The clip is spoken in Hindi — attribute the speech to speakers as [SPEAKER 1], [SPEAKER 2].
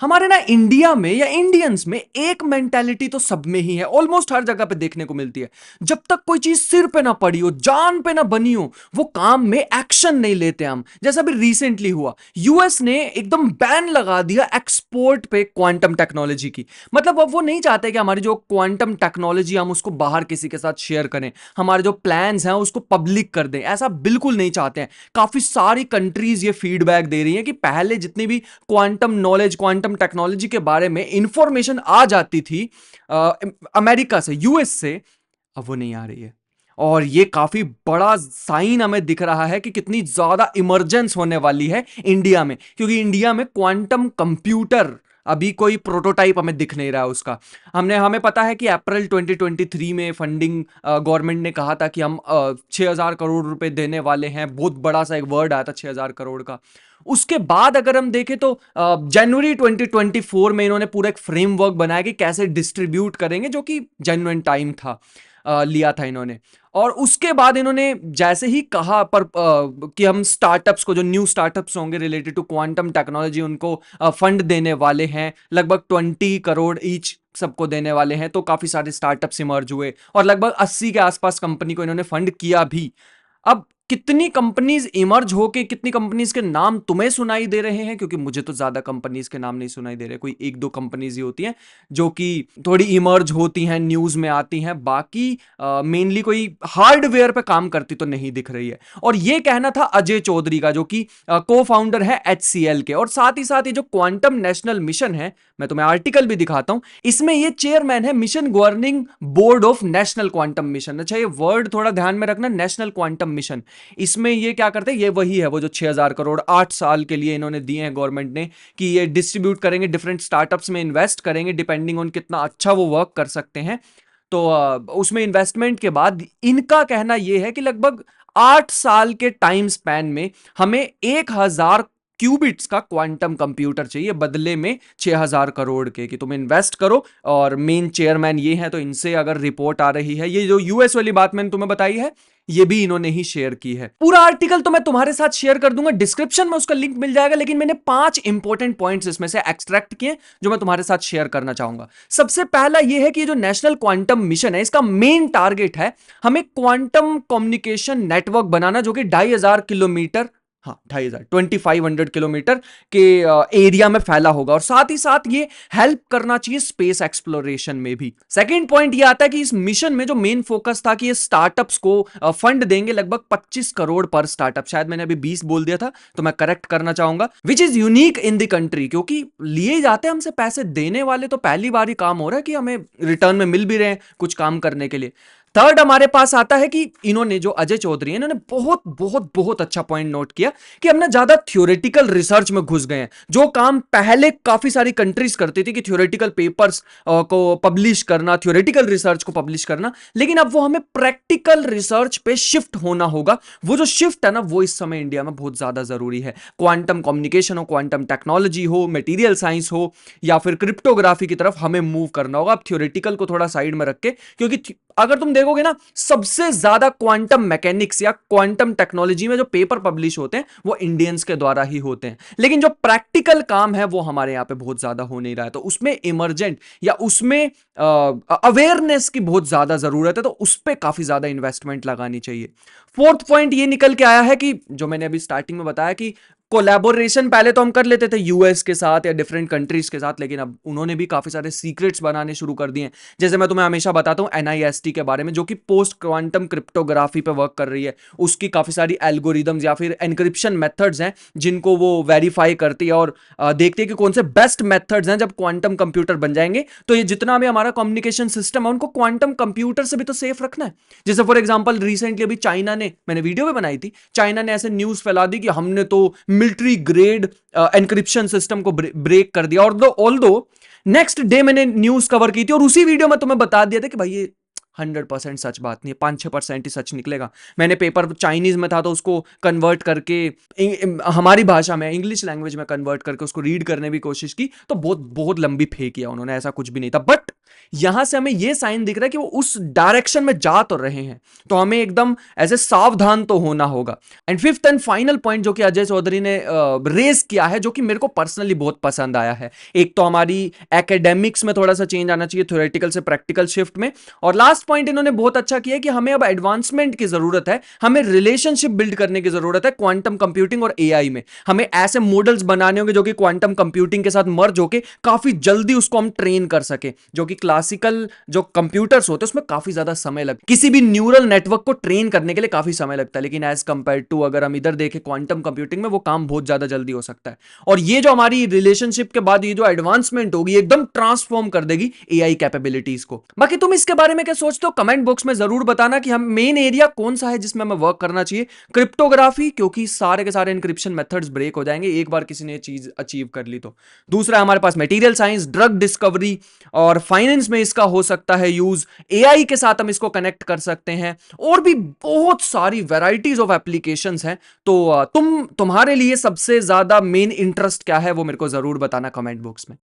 [SPEAKER 1] हमारे ना इंडिया में या इंडियंस में एक मेंटालिटी तो सब में ही है, ऑलमोस्ट हर जगह पे देखने को मिलती है। जब तक कोई चीज सिर पे ना पड़ी हो, जान पे ना बनी हो, वो काम में एक्शन नहीं लेते हम। जैसा अभी रिसेंटली हुआ, यूएस ने एकदम बैन लगा दिया एक्सपोर्ट पे क्वांटम टेक्नोलॉजी की। मतलब अब वो नहीं चाहते कि हमारी जो क्वांटम टेक्नोलॉजी हम उसको बाहर किसी के साथ शेयर करें, हमारे जो प्लान्स हैं उसको पब्लिक कर दें, ऐसा बिल्कुल नहीं चाहते हैं। काफी सारी कंट्रीज ये फीडबैक दे रही हैं कि पहले जितनी भी क्वांटम नॉलेज, क्वांटम टेक्नोलॉजी के बारे में इंफॉर्मेशन आ जाती थी अमेरिका से, यूएस से, अब वो नहीं आ रही है। और ये काफी बड़ा साइन हमें दिख रहा है कि कितनी ज्यादा इमरजेंस होने वाली है इंडिया में, क्योंकि इंडिया में क्वांटम कंप्यूटर अभी कोई प्रोटोटाइप हमें दिख नहीं रहा है उसका। हमें पता है कि अप्रैल 2023 में फंडिंग गवर्नमेंट ने कहा था कि हम 6,000 करोड़ रुपए देने वाले हैं। बहुत बड़ा सा एक वर्ड आया था 6,000 करोड़ का। उसके बाद अगर हम देखें तो जनवरी 2024 में इन्होंने पूरा एक फ्रेमवर्क बनाया कि कैसे डिस्ट्रीब्यूट करेंगे, जो कि जेन्युइन टाइम था, लिया था इन्होंने। और उसके बाद इन्होंने जैसे ही कहा कि हम स्टार्टअप्स को, जो न्यू स्टार्टअप्स होंगे रिलेटेड टू क्वांटम टेक्नोलॉजी, उनको फंड देने वाले हैं, लगभग 20 करोड़ ईच सबको देने वाले हैं। तो काफी सारे स्टार्टअप्स इमर्ज हुए और लगभग 80 के आसपास कंपनी को इन्होंने फंड किया भी। अब कितनी कंपनीज इमर्ज होके, कितनी कंपनीज के नाम तुम्हें सुनाई दे रहे हैं, क्योंकि मुझे तो ज्यादा कंपनीज के नाम नहीं सुनाई दे रहे, कोई एक दो कंपनीज ही होती हैं जो कि थोड़ी इमर्ज होती हैं, न्यूज में आती हैं। बाकी मेनली कोई हार्डवेयर पे काम करती तो नहीं दिख रही है। और ये कहना था अजय चौधरी का, जो कि को फाउंडर है HCL के। और साथ ही साथ ये जो क्वांटम नेशनल मिशन है, मैं तुम्हें आर्टिकल भी दिखाता हूं, इसमें ये चेयरमैन है mission governing board of national quantum mission. अच्छा, ये वर्ड थोड़ा ध्यान में रखना, नेशनल क्वांटम मिशन। इसमें ये क्या करते हैं, ये वही है वो जो 6,000 करोड़ 8 साल के लिए इन्होंने दिए हैं गवर्नमेंट ने, कि ये डिस्ट्रीब्यूट करेंगे, डिफरेंट स्टार्टअप्स में इन्वेस्ट करेंगे डिपेंडिंग ऑन कितना अच्छा वो वर्क कर सकते हैं। तो उसमें इन्वेस्टमेंट के बाद इनका कहना यह है कि लगभग 8 साल के टाइम स्पैन में हमें 1,000 क्यूबिट्स का क्वांटम कंप्यूटर चाहिए, बदले में 6,000 करोड़ के, कि तुम इन्वेस्ट करो। और मेन चेयरमैन ये है, तो इनसे अगर रिपोर्ट आ रही है, ये जो यूएस वाली बात मैंने तुम्हें बताई है, ये भी इन्होंने ही शेयर की है। पूरा आर्टिकल तो मैं तुम्हारे साथ शेयर कर दूंगा, डिस्क्रिप्शन में उसका लिंक मिल जाएगा। लेकिन मैंने 5 इंपॉर्टेंट पॉइंट्स इसमें से एक्सट्रैक्ट किए जो मैं तुम्हारे साथ शेयर करना चाहूंगा। सबसे पहला यह है कि जो नेशनल क्वांटम मिशन है, इसका मेन टारगेट है हमें क्वांटम कम्युनिकेशन नेटवर्क बनाना, जो कि 2,500 किलोमीटर, हाँ 2,500, 2,500 किलोमीटर के एरिया में फैला होगा। और साथ ही साथ ये हेल्प करना चाहिए स्पेस एक्सप्लोरेशन में भी। सेकेंड पॉइंट ये आता है कि इस मिशन में जो मेन फोकस था कि ये स्टार्टअप्स को फंड देंगे, लगभग 25 करोड़ पर स्टार्टअप। शायद मैंने अभी 20 बोल दिया था, तो मैं करेक्ट करना चाहूंगा। Which is unique in the country, क्योंकि लिए जाते हैं हमसे पैसे, देने वाले तो पहली बार ही काम हो रहा है कि हमें रिटर्न में मिल भी रहे हैं कुछ काम करने के लिए। थर्ड हमारे पास आता है कि इन्होंने, जो अजय चौधरी है, इन्होंने बहुत बहुत बहुत अच्छा पॉइंट नोट किया कि हम ना ज्यादा थ्योरेटिकल रिसर्च में घुस गए हैं। जो काम पहले काफी सारी कंट्रीज करती थी कि थ्योरेटिकल पेपर्स को पब्लिश करना, थ्योरेटिकल रिसर्च को पब्लिश करना, लेकिन अब वो हमें प्रैक्टिकल रिसर्च पे शिफ्ट होना होगा। वो जो शिफ्ट है ना, वो इस समय इंडिया में बहुत ज्यादा जरूरी है। क्वांटम कम्युनिकेशन हो, क्वांटम टेक्नोलॉजी हो, मटेरियल साइंस हो, या फिर क्रिप्टोग्राफी की तरफ हमें मूव करना होगा। अब थ्योरेटिकल को थोड़ा साइड में रख के, क्योंकि अगर तुम देखोगे ना, सबसे ज्यादा क्वांटम मैकेनिक्स या क्वांटम टेक्नोलॉजी में जो पेपर पब्लिश होते हैं वो इंडियंस के द्वारा ही होते हैं। लेकिन जो प्रैक्टिकल काम है वो हमारे यहां पे बहुत ज्यादा हो नहीं रहा है। तो उसमें इमरजेंट या उसमें अवेयरनेस की बहुत ज्यादा जरूरत है, तो उस पर काफी ज्यादा इन्वेस्टमेंट लगानी चाहिए। फोर्थ पॉइंट ये निकल के आया है कि जो मैंने अभी स्टार्टिंग में बताया कि कोलैबोरेशन पहले तो हम कर लेते थे यूएस के साथ या डिफरेंट कंट्रीज के साथ, लेकिन अब उन्होंने भी काफी सारे सीक्रेट्स बनाने शुरू कर दिए हैं। जैसे मैं तुम्हें हमेशा बताता हूं NIST के बारे में, जो कि पोस्ट क्वांटम क्रिप्टोग्राफी पे वर्क कर रही है। उसकी काफी सारी एल्गोरिदम्स या फिर एनक्रिप्शन मेथड्स हैं जिनको वो वेरीफाई करती है और देखती है कि कौन से बेस्ट मेथड्स हैं। जब क्वांटम कंप्यूटर बन जाएंगे तो ये जितना भी हमारा कम्युनिकेशन सिस्टम है, उनको क्वांटम कंप्यूटर से भी तो सेफ रखना है। जैसे फॉर एग्जांपल रिसेंटली अभी चाइना ने, मैंने वीडियो में बनाई थी, चाइना ने ऐसे न्यूज फैला दी कि हमने तो मिलिट्री ग्रेड एनक्रिप्शन सिस्टम को ब्रेक कर दिया। और ऑल्दो नेक्स्ट डे मैंने न्यूज कवर की थी और उसी वीडियो में तुम्हें बता दिया था कि भाई ये 100% सच बात नहीं है, 5-6% ही सच निकलेगा। मैंने पेपर चाइनीज में था तो उसको कन्वर्ट करके हमारी भाषा में, इंग्लिश लैंग्वेज में कन्वर्ट करके उसको रीड करने की कोशिश की, तो बहुत बहुत लंबी फेंक किया उन्होंने, ऐसा कुछ भी नहीं था। बट यहां से हमें ये साइन दिख रहा है कि वो उस डायरेक्शन में जा तो रहे हैं, तो हमें एकदम ऐसे सावधान तो होना होगा। And fifth and final point जो कि अजय चौधरी ने रेज किया है, जो कि मेरे को पर्सनली बहुत पसंद आया है, एक तो हमारी एकेडमिक्स में थोड़ा सा चेंज आना चाहिए, थ्योरेटिकल से प्रैक्टिकल शिफ्ट में। और लास्ट पॉइंट इन्होंने बहुत अच्छा किया कि हमें अब एडवांसमेंट की जरूरत है, हमें रिलेशनशिप बिल्ड करने की जरूरत है क्वांटम कंप्यूटिंग और एआई में। हमें ऐसे मॉडल्स बनाने होंगे जो कि क्वांटम कंप्यूटिंग के साथ मर्ज होके काफी जल्दी उसको हम ट्रेन कर सके, जो कि क्लासिकल जो कंप्यूटर्स होते हैं उसमें काफी ज्यादा समय लगता है, किसी भी न्यूरल नेटवर्क को ट्रेन करने के लिए काफी समय लगता है, लेकिन एज कंपेयर टू अगर हम इधर देखें क्वांटम कंप्यूटिंग में वो काम बहुत ज्यादा जल्दी हो सकता है। और ये जो हमारी रिलेशनशिप के बाद ये जो एडवांसमेंट होगी एकदम ट्रांसफॉर्म कर देगी एआई कैपेबिलिटीज को। बाकी तुम इसके बारे में क्या सोचते हो, कमेंट बॉक्स में जरूर बताना कि हम मेन एरिया कौन सा है जिसमें हमें वर्क करना चाहिए। क्रिप्टोग्राफी, क्योंकि सारे के सारे इंक्रिप्शन मेथड्स ब्रेक हो जाएंगे एक बार किसी ने चीज अचीव कर ली तो। दूसरा हमारे पास मटेरियल साइंस, ड्रग डिस्कवरी और फाइनेंस में इसका हो सकता है यूज, एआई के साथ हम इसको कनेक्ट कर सकते हैं, और भी बहुत सारी वैरायटीज ऑफ एप्लीकेशंस हैं। तो तुम्हारे लिए सबसे ज्यादा मेन इंटरेस्ट क्या है वो मेरे को जरूर बताना कमेंट बॉक्स में।